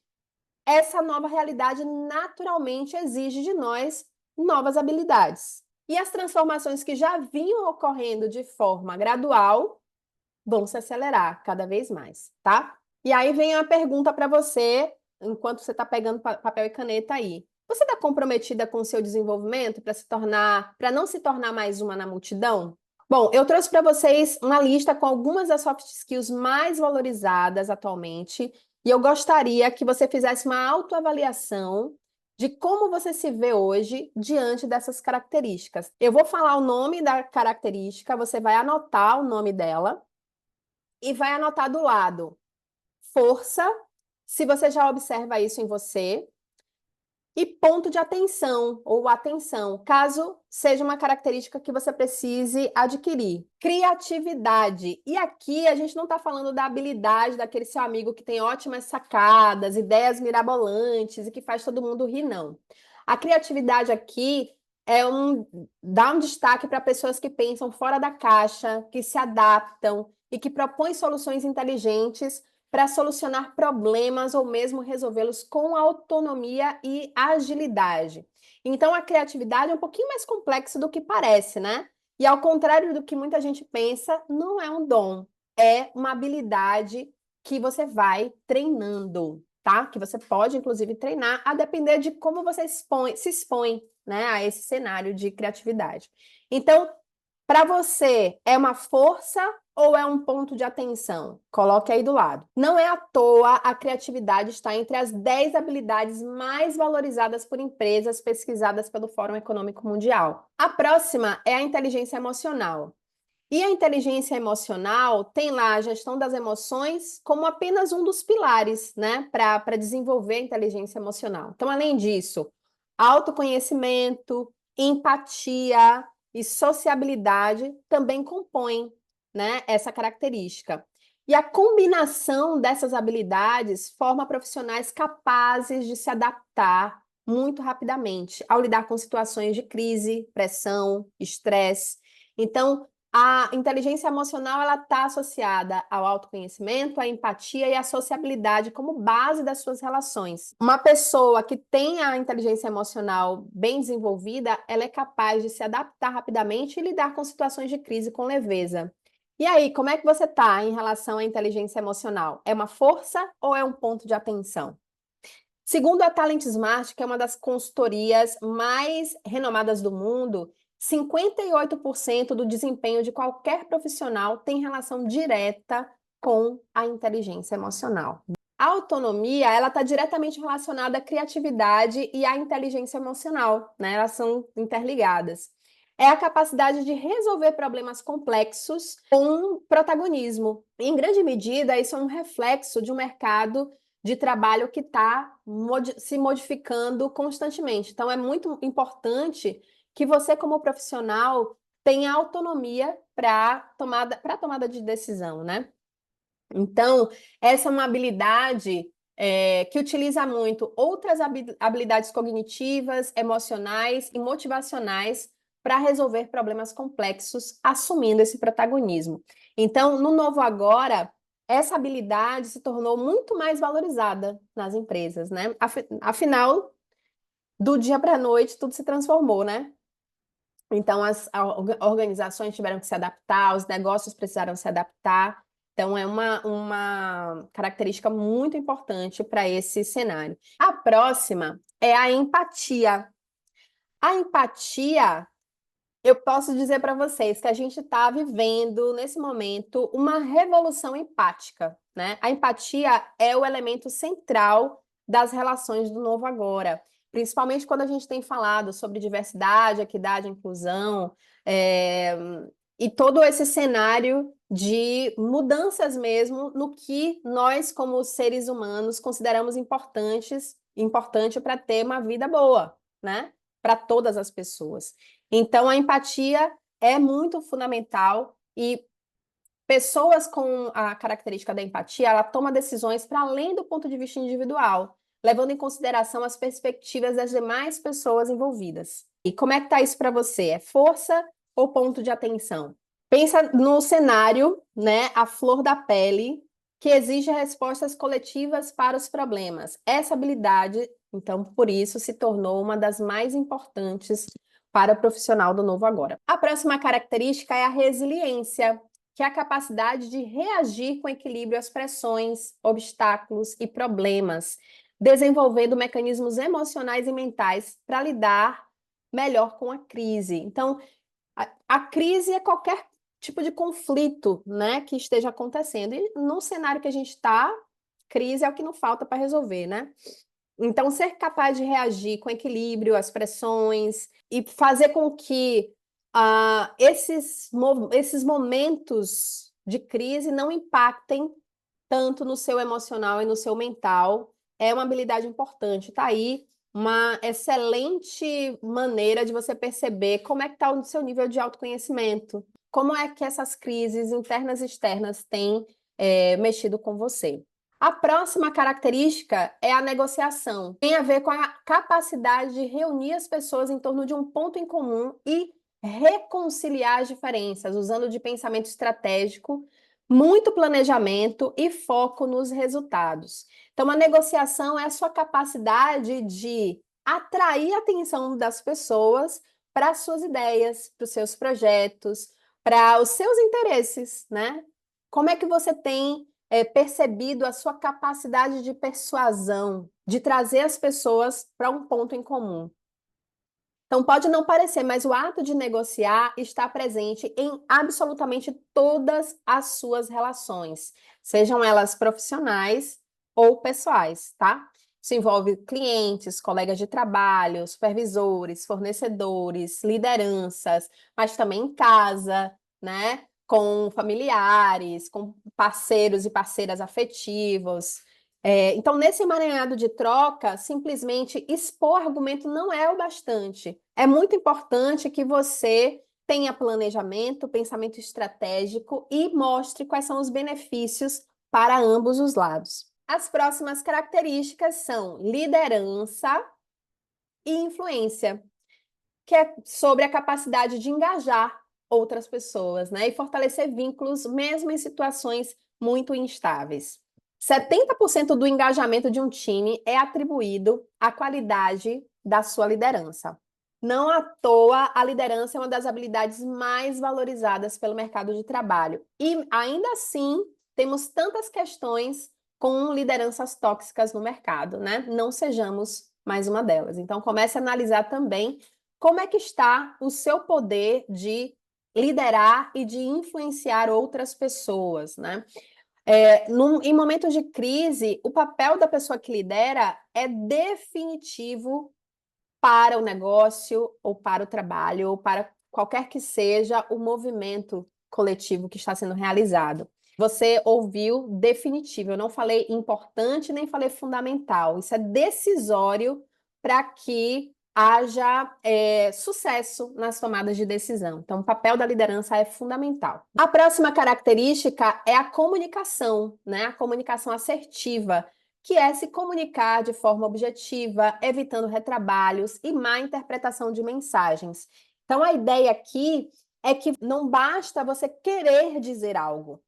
essa nova realidade naturalmente exige de nós novas habilidades. E as transformações que já vinham ocorrendo de forma gradual vão se acelerar cada vez mais, tá? E aí vem a pergunta para você, enquanto você está pegando papel e caneta aí. Você está comprometida com o seu desenvolvimento para não se tornar mais uma na multidão? Bom, eu trouxe para vocês uma lista com algumas das soft skills mais valorizadas atualmente, e eu gostaria que você fizesse uma autoavaliação de como você se vê hoje diante dessas características. Eu vou falar o nome da característica, você vai anotar o nome dela e vai anotar do lado força, se você já observa isso em você, e ponto de atenção ou atenção, caso seja uma característica que você precise adquirir. Criatividade. E aqui a gente não está falando da habilidade daquele seu amigo que tem ótimas sacadas, ideias mirabolantes e que faz todo mundo rir, não. A criatividade aqui dá um destaque para pessoas que pensam fora da caixa, que se adaptam e que propõem soluções inteligentes para solucionar problemas ou mesmo resolvê-los com autonomia e agilidade. Então, a criatividade é um pouquinho mais complexa do que parece, né? E ao contrário do que muita gente pensa, não é um dom, é uma habilidade que você vai treinando, tá? Que você pode, inclusive, treinar a depender de como você se expõe, né, a esse cenário de criatividade. Então, para você, é uma força ou é um ponto de atenção? Coloque aí do lado. Não é à toa a criatividade está entre as 10 habilidades mais valorizadas por empresas pesquisadas pelo Fórum Econômico Mundial. A próxima é a inteligência emocional. E a inteligência emocional tem lá a gestão das emoções como apenas um dos pilares, né, para desenvolver a inteligência emocional. Então, além disso, autoconhecimento, empatia, e sociabilidade também compõem, né, essa característica. E a combinação dessas habilidades forma profissionais capazes de se adaptar muito rapidamente ao lidar com situações de crise, pressão, estresse. Então, a inteligência emocional ela está associada ao autoconhecimento, à empatia e à sociabilidade como base das suas relações. Uma pessoa que tem a inteligência emocional bem desenvolvida, ela é capaz de se adaptar rapidamente e lidar com situações de crise com leveza. E aí, como é que você está em relação à inteligência emocional? É uma força ou é um ponto de atenção? Segundo a Talent Smart, que é uma das consultorias mais renomadas do mundo, 58% do desempenho de qualquer profissional tem relação direta com a inteligência emocional. A autonomia, ela está diretamente relacionada à criatividade e à inteligência emocional, né? Elas são interligadas. É a capacidade de resolver problemas complexos com protagonismo. Em grande medida, isso é um reflexo de um mercado de trabalho que está se modificando constantemente. Então, é muito importante que você, como profissional, tenha autonomia para tomada de decisão, né? Então, essa é uma habilidade que utiliza muito outras habilidades cognitivas, emocionais e motivacionais para resolver problemas complexos, assumindo esse protagonismo. Então, no Novo Agora, essa habilidade se tornou muito mais valorizada nas empresas, né? Afinal, do dia para a noite, tudo se transformou, né? Então, as organizações tiveram que se adaptar, os negócios precisaram se adaptar. Então, é uma característica muito importante para esse cenário. A próxima é a empatia. A empatia, eu posso dizer para vocês que a gente está vivendo, nesse momento, uma revolução empática, né? A empatia é o elemento central das relações do novo agora, principalmente quando a gente tem falado sobre diversidade, equidade, inclusão, é, e todo esse cenário de mudanças mesmo no que nós, como seres humanos, consideramos importante para ter uma vida boa, né? Para todas as pessoas. Então, a empatia é muito fundamental e pessoas com a característica da empatia, ela toma decisões para além do ponto de vista individual, levando em consideração as perspectivas das demais pessoas envolvidas. E como é que tá isso para você? É força ou ponto de atenção? Pensa no cenário, né, a flor da pele, que exige respostas coletivas para os problemas. Essa habilidade, então, por isso, se tornou uma das mais importantes para o profissional do novo agora. A próxima característica é a resiliência, que é a capacidade de reagir com equilíbrio às pressões, obstáculos e problemas, desenvolvendo mecanismos emocionais e mentais para lidar melhor com a crise. Então, a crise é qualquer tipo de conflito, né, que esteja acontecendo. E no cenário que a gente está, crise é o que não falta para resolver, né? Então, ser capaz de reagir com equilíbrio às pressões e fazer com que esses momentos de crise não impactem tanto no seu emocional e no seu mental, é uma habilidade importante. Tá aí uma excelente maneira de você perceber como é que está o seu nível de autoconhecimento, como é que essas crises internas e externas têm mexido com você. A próxima característica é a negociação. Tem a ver com a capacidade de reunir as pessoas em torno de um ponto em comum e reconciliar as diferenças, usando de pensamento estratégico, muito planejamento e foco nos resultados. Então, a negociação é a sua capacidade de atrair a atenção das pessoas para as suas ideias, para os seus projetos, para os seus interesses, né? Como é que você tem percebido a sua capacidade de persuasão, de trazer as pessoas para um ponto em comum? Então, pode não parecer, mas o ato de negociar está presente em absolutamente todas as suas relações, sejam elas profissionais ou pessoais, tá? Isso envolve clientes, colegas de trabalho, supervisores, fornecedores, lideranças, mas também em casa, né? Com familiares, com parceiros e parceiras afetivos. Então, nesse emaranhado de troca, simplesmente expor argumento não é o bastante. É muito importante que você tenha planejamento, pensamento estratégico e mostre quais são os benefícios para ambos os lados. As próximas características são liderança e influência, que é sobre a capacidade de engajar outras pessoas, né? E fortalecer vínculos mesmo em situações muito instáveis. 70% do engajamento de um time é atribuído à qualidade da sua liderança. Não à toa, a liderança é uma das habilidades mais valorizadas pelo mercado de trabalho. E ainda assim, temos tantas questões com lideranças tóxicas no mercado, né? Não sejamos mais uma delas. Então, comece a analisar também como é que está o seu poder de liderar e de influenciar outras pessoas, né? Em momentos de crise, o papel da pessoa que lidera é definitivo para o negócio, ou para o trabalho, ou para qualquer que seja o movimento coletivo que está sendo realizado. Você ouviu definitivo, eu não falei importante nem falei fundamental. Isso é decisório para que haja sucesso nas tomadas de decisão. Então, o papel da liderança é fundamental. A próxima característica é a comunicação, né? A comunicação assertiva, que é se comunicar de forma objetiva, evitando retrabalhos e má interpretação de mensagens. Então, a ideia aqui é que não basta você querer dizer algo.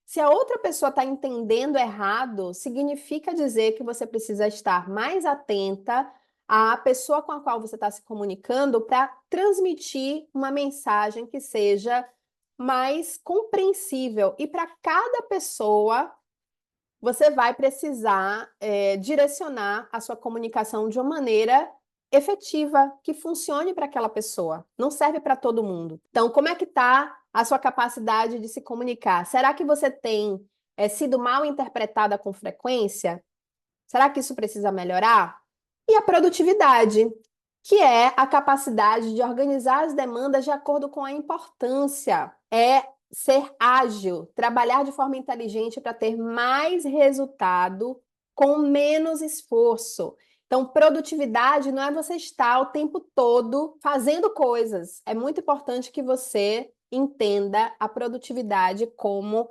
Se a outra pessoa está entendendo errado, significa dizer que você precisa estar mais atenta à pessoa com a qual você está se comunicando para transmitir uma mensagem que seja mais compreensível. E para cada pessoa, você vai precisar direcionar a sua comunicação de uma maneira efetiva, que funcione para aquela pessoa. Não serve para todo mundo. Então, como é que está a sua capacidade de se comunicar? Será que você tem sido mal interpretada com frequência? Será que isso precisa melhorar? E a produtividade, que é a capacidade de organizar as demandas de acordo com a importância. É ser ágil, trabalhar de forma inteligente para ter mais resultado com menos esforço. Então, produtividade não é você estar o tempo todo fazendo coisas. É muito importante que você entenda a produtividade como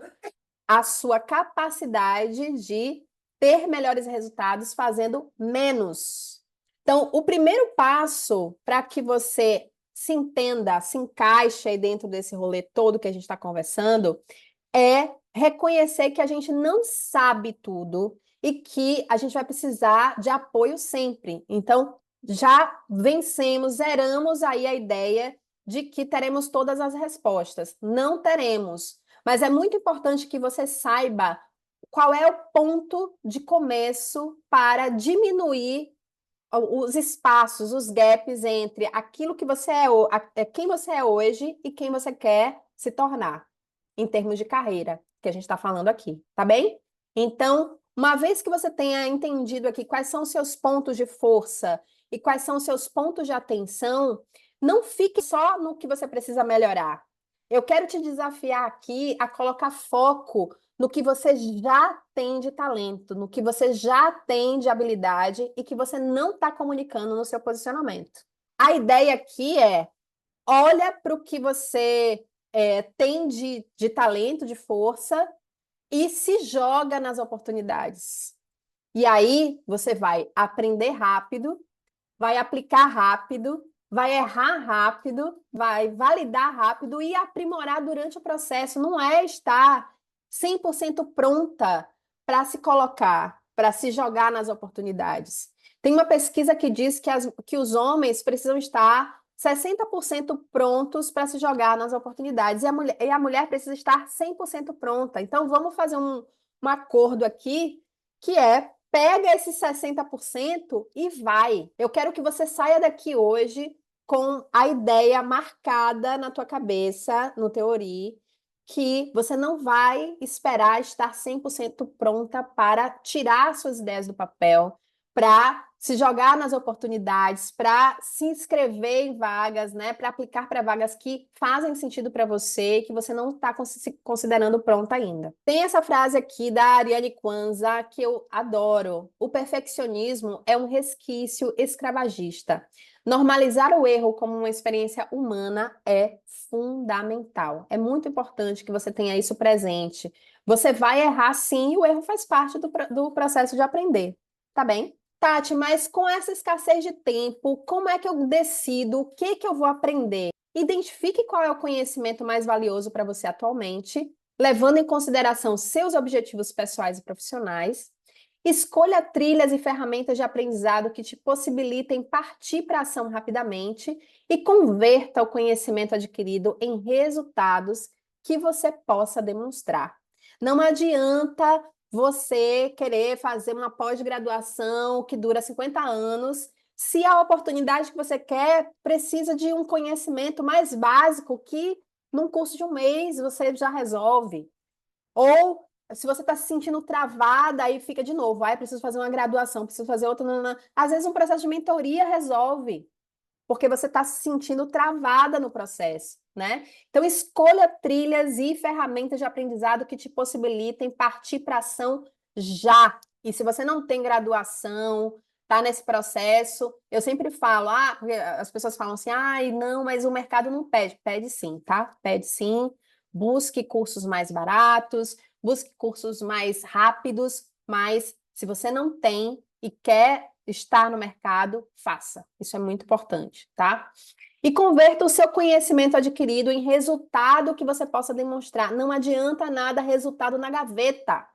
a sua capacidade de ter melhores resultados fazendo menos. Então, o primeiro passo para que você se entenda, se encaixe aí dentro desse rolê todo que a gente está conversando, é reconhecer que a gente não sabe tudo e que a gente vai precisar de apoio sempre. Então, já vencemos, zeramos aí a ideia de que teremos todas as respostas. Não teremos. Mas é muito importante que você saiba qual é o ponto de começo para diminuir os espaços, os gaps entre aquilo que você quem você é hoje e quem você quer se tornar, em termos de carreira, que a gente está falando aqui, tá bem? Então, uma vez que você tenha entendido aqui quais são os seus pontos de força e quais são os seus pontos de atenção, não fique só no que você precisa melhorar. Eu quero te desafiar aqui a colocar foco no que você já tem de talento, no que você já tem de habilidade e que você não está comunicando no seu posicionamento. A ideia aqui é, olha para o que você tem de talento, de força, e se joga nas oportunidades. E aí você vai aprender rápido, vai aplicar rápido, vai errar rápido, vai validar rápido e aprimorar durante o processo. Não é estar 100% pronta para se colocar, para se jogar nas oportunidades. Tem uma pesquisa que diz que os homens precisam estar 60% prontos para se jogar nas oportunidades e a mulher precisa estar 100% pronta. Então, vamos fazer um acordo aqui que pega esses 60% e vai. Eu quero que você saia daqui hoje com a ideia marcada na tua cabeça, no teoria, que você não vai esperar estar 100% pronta para tirar suas ideias do papel, para se jogar nas oportunidades, para se inscrever em vagas, né, para aplicar para vagas que fazem sentido para você, que você não está se considerando pronta ainda. Tem essa frase aqui da Ariane Kwanza que eu adoro. O perfeccionismo é um resquício escravagista. Normalizar o erro como uma experiência humana é fundamental. É muito importante que você tenha isso presente. Você vai errar sim, e o erro faz parte do processo de aprender, tá bem? Tati, mas com essa escassez de tempo, como é que eu decido o que que eu vou aprender? Identifique qual é o conhecimento mais valioso para você atualmente, levando em consideração seus objetivos pessoais e profissionais. Escolha trilhas e ferramentas de aprendizado que te possibilitem partir para a ação rapidamente e converta o conhecimento adquirido em resultados que você possa demonstrar. Não adianta você querer fazer uma pós-graduação que dura 50 anos, se a oportunidade que você quer precisa de um conhecimento mais básico que num curso de um mês você já resolve. Ou se você está se sentindo travada, aí fica de novo, preciso fazer uma graduação, preciso fazer outra. Nanana. Às vezes um processo de mentoria resolve, porque você está se sentindo travada no processo, né? Então, escolha trilhas e ferramentas de aprendizado que te possibilitem partir para ação já. E se você não tem graduação, tá nesse processo, eu sempre falo, porque as pessoas falam assim, ai, não, mas o mercado não pede. Pede sim, tá? Pede sim. Busque cursos mais baratos, busque cursos mais rápidos, mas se você não tem e quer estar no mercado, faça. Isso é muito importante, tá? E converta o seu conhecimento adquirido em resultado que você possa demonstrar. Não adianta nada resultado na gaveta.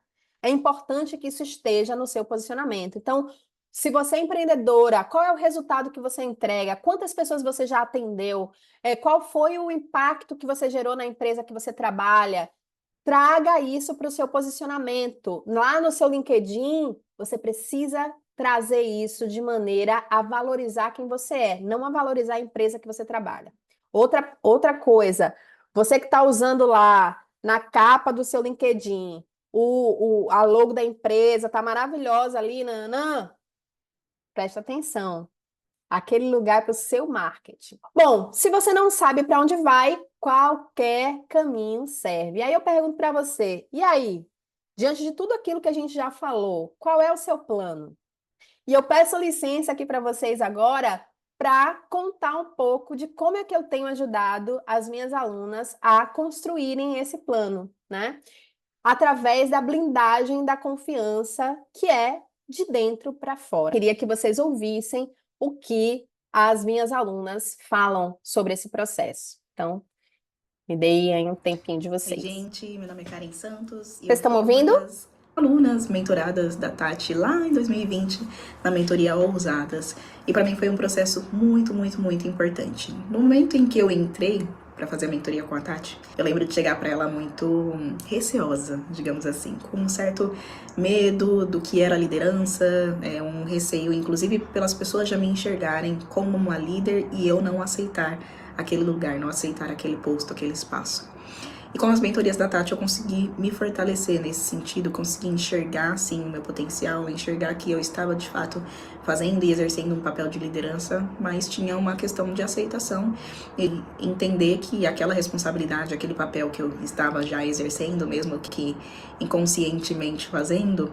É importante que isso esteja no seu posicionamento. Então, se você é empreendedora, qual é o resultado que você entrega? Quantas pessoas você já atendeu? Qual foi o impacto que você gerou na empresa que você trabalha? Traga isso para o seu posicionamento. Lá no seu LinkedIn, você precisa trazer isso de maneira a valorizar quem você é, não a valorizar a empresa que você trabalha. Outra coisa, você que está usando lá na capa do seu LinkedIn, a logo da empresa, tá maravilhosa ali, nanã, presta atenção. Aquele lugar para o seu marketing. Bom, se você não sabe para onde vai, qualquer caminho serve. E aí eu pergunto para você, e aí? Diante de tudo aquilo que a gente já falou, qual é o seu plano? E eu peço licença aqui para vocês agora para contar um pouco de como é que eu tenho ajudado as minhas alunas a construírem esse plano, né? Através da blindagem da confiança, que é de dentro para fora. Queria que vocês ouvissem o que as minhas alunas falam sobre esse processo. Então, me deem aí um tempinho de Oi, vocês. gente, meu nome é Karen Santos e Vocês estão ouvindo? uma das alunas mentoradas da Tati lá em 2020 na mentoria Ousadas. E para mim foi um processo muito, muito, muito importante. No momento em que eu entrei para fazer a mentoria com a Tati, eu lembro de chegar para ela muito receosa, digamos assim, com um certo medo do que era a liderança, um receio, inclusive pelas pessoas já me enxergarem como uma líder e eu não aceitar aquele lugar, não aceitar aquele posto, aquele espaço. E com as mentorias da Tati eu consegui me fortalecer nesse sentido, consegui enxergar sim o meu potencial, enxergar que eu estava de fato fazendo e exercendo um papel de liderança, mas tinha uma questão de aceitação e entender que aquela responsabilidade, aquele papel que eu estava já exercendo, mesmo que inconscientemente fazendo,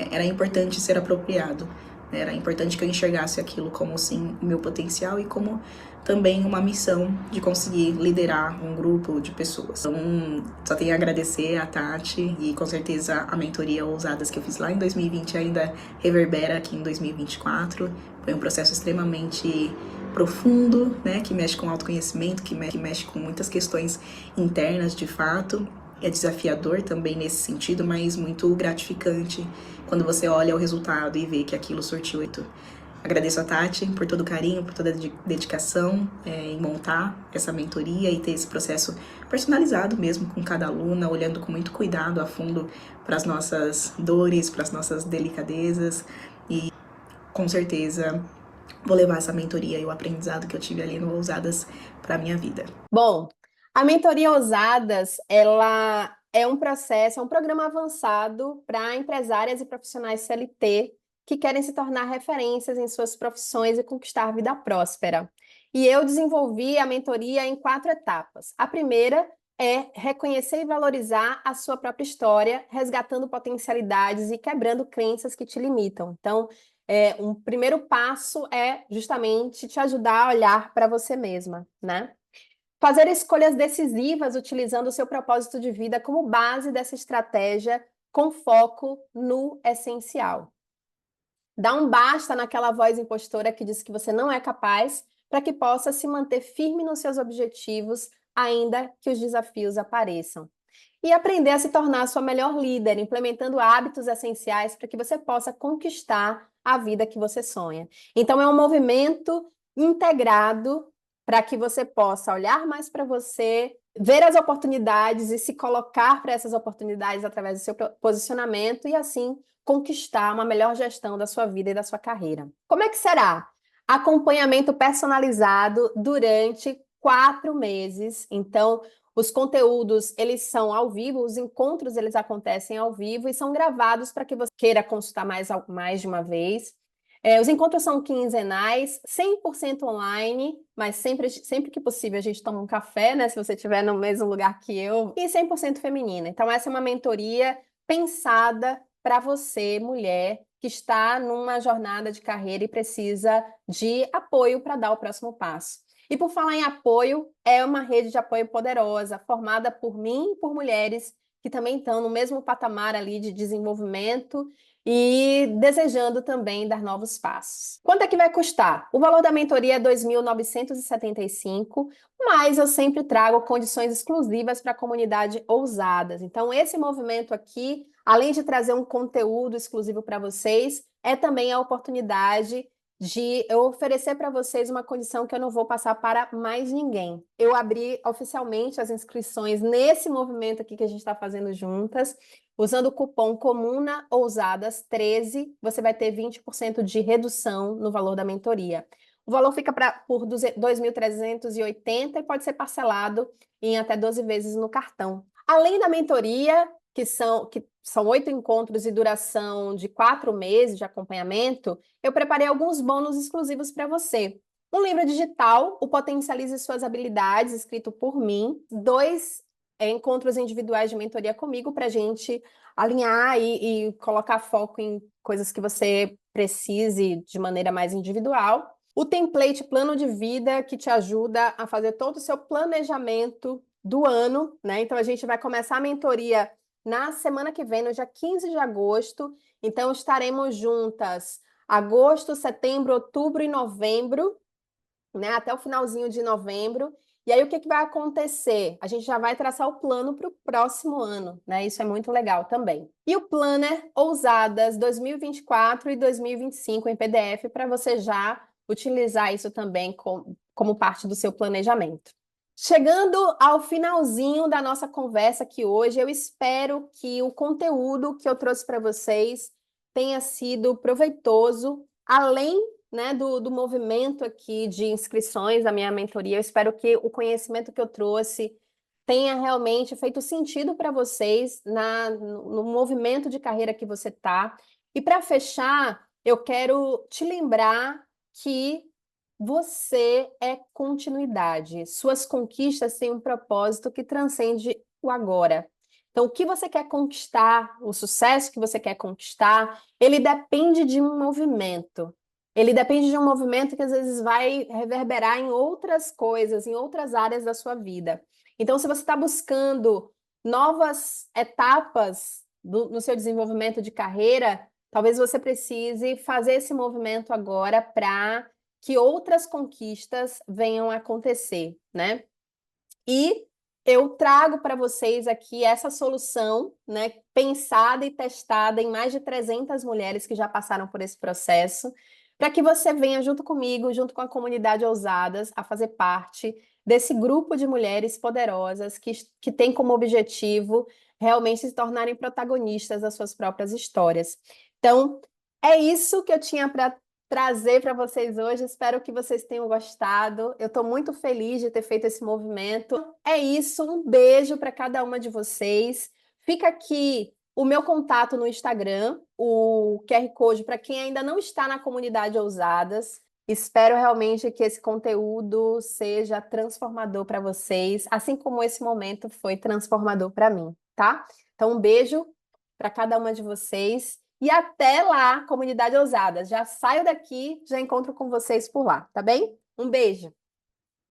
era importante ser apropriado. Era importante que eu enxergasse aquilo como, sim, o meu potencial e como também uma missão de conseguir liderar um grupo de pessoas. Então, só tenho a agradecer a Tati e, com certeza, a mentoria Ousadas que eu fiz lá em 2020 ainda reverbera aqui em 2024. Foi um processo extremamente profundo, né, que mexe com autoconhecimento, que mexe com muitas questões internas, de fato. É desafiador também nesse sentido, mas muito gratificante quando você olha o resultado e vê que aquilo surtiu. Agradeço a Tati por todo o carinho, por toda a dedicação em montar essa mentoria e ter esse processo personalizado mesmo com cada aluna, olhando com muito cuidado a fundo para as nossas dores, para as nossas delicadezas e com certeza vou levar essa mentoria e o aprendizado que eu tive ali no Ousadas para a minha vida. Bom, a mentoria Ousadas, ela é um processo, é um programa avançado para empresárias e profissionais CLT que querem se tornar referências em suas profissões e conquistar a vida próspera. E eu desenvolvi a mentoria em 4 etapas. A primeira é reconhecer e valorizar a sua própria história, resgatando potencialidades e quebrando crenças que te limitam. Então, um primeiro passo é justamente te ajudar a olhar para você mesma, né? Fazer escolhas decisivas utilizando o seu propósito de vida como base dessa estratégia com foco no essencial. Dá um basta naquela voz impostora que diz que você não é capaz, para que possa se manter firme nos seus objetivos, ainda que os desafios apareçam. E aprender a se tornar a sua melhor líder, implementando hábitos essenciais para que você possa conquistar a vida que você sonha. Então, é um movimento integrado para que você possa olhar mais para você, ver as oportunidades e se colocar para essas oportunidades através do seu posicionamento e, assim, conquistar uma melhor gestão da sua vida e da sua carreira. Como é que será? Acompanhamento personalizado durante 4 meses. Então, os conteúdos, eles são ao vivo, os encontros, eles acontecem ao vivo e são gravados para que você queira consultar mais de uma vez. Os encontros são quinzenais, 100% online, mas sempre que possível a gente toma um café, né? Se você estiver no mesmo lugar que eu, e 100% feminina. Então, essa é uma mentoria pensada para você, mulher, que está numa jornada de carreira e precisa de apoio para dar o próximo passo. E por falar em apoio, é uma rede de apoio poderosa, formada por mim e por mulheres que também estão no mesmo patamar ali de desenvolvimento e desejando também dar novos passos. Quanto é que vai custar? O valor da mentoria é R$ 2.975, mas eu sempre trago condições exclusivas para a comunidade Ousadas. Então, esse movimento aqui, além de trazer um conteúdo exclusivo para vocês, é também a oportunidade de eu oferecer para vocês uma condição que eu não vou passar para mais ninguém. Eu abri oficialmente as inscrições nesse movimento aqui que a gente está fazendo juntas. Usando o cupom COMUNAOUSADAS13, você vai ter 20% de redução no valor da mentoria. O valor fica por R$ 2.380 e pode ser parcelado em até 12 vezes no cartão. Além da mentoria, que são 8 encontros e duração de 4 meses de acompanhamento, eu preparei alguns bônus exclusivos para você. Um livro digital, o Potencialize Suas Habilidades, escrito por mim. 2 encontros individuais de mentoria comigo para a gente alinhar e colocar foco em coisas que você precise de maneira mais individual. O template Plano de Vida, que te ajuda a fazer todo o seu planejamento do ano, né? Então, a gente vai começar a mentoria na semana que vem, no dia 15 de agosto. Então, estaremos juntas agosto, setembro, outubro e novembro, né? Até o finalzinho de novembro. E aí, o que vai acontecer? A gente já vai traçar o plano para o próximo ano, né? Isso é muito legal também. E o Planner Ousadas 2024 e 2025 em PDF para você já utilizar isso também como parte do seu planejamento. Chegando ao finalzinho da nossa conversa aqui hoje, eu espero que o conteúdo que eu trouxe para vocês tenha sido proveitoso, além, né, do movimento aqui de inscrições da minha mentoria. Eu espero que o conhecimento que eu trouxe tenha realmente feito sentido para vocês no movimento de carreira que você está. E para fechar, eu quero te lembrar que você é continuidade. Suas conquistas têm um propósito que transcende o agora. Então, o que você quer conquistar, o sucesso que você quer conquistar, ele depende de um movimento. Ele depende de um movimento que às vezes vai reverberar em outras coisas, em outras áreas da sua vida. Então, se você está buscando novas etapas no seu desenvolvimento de carreira, talvez você precise fazer esse movimento agora para que outras conquistas venham a acontecer, né? E eu trago para vocês aqui essa solução, né, pensada e testada em mais de 300 mulheres que já passaram por esse processo, para que você venha junto comigo, junto com a comunidade Ousadas, a fazer parte desse grupo de mulheres poderosas que tem como objetivo realmente se tornarem protagonistas das suas próprias histórias. Então, é isso que eu tinha para trazer para vocês hoje. Espero que vocês tenham gostado. Eu estou muito feliz de ter feito esse movimento. É isso, um beijo para cada uma de vocês. Fica aqui o meu contato no Instagram, o QR Code para quem ainda não está na comunidade Ousadas. Espero realmente que esse conteúdo seja transformador para vocês, assim como esse momento foi transformador para mim, tá? Então, um beijo para cada uma de vocês. E até lá, comunidade Ousadas. Já saio daqui, já encontro com vocês por lá, tá bem? Um beijo!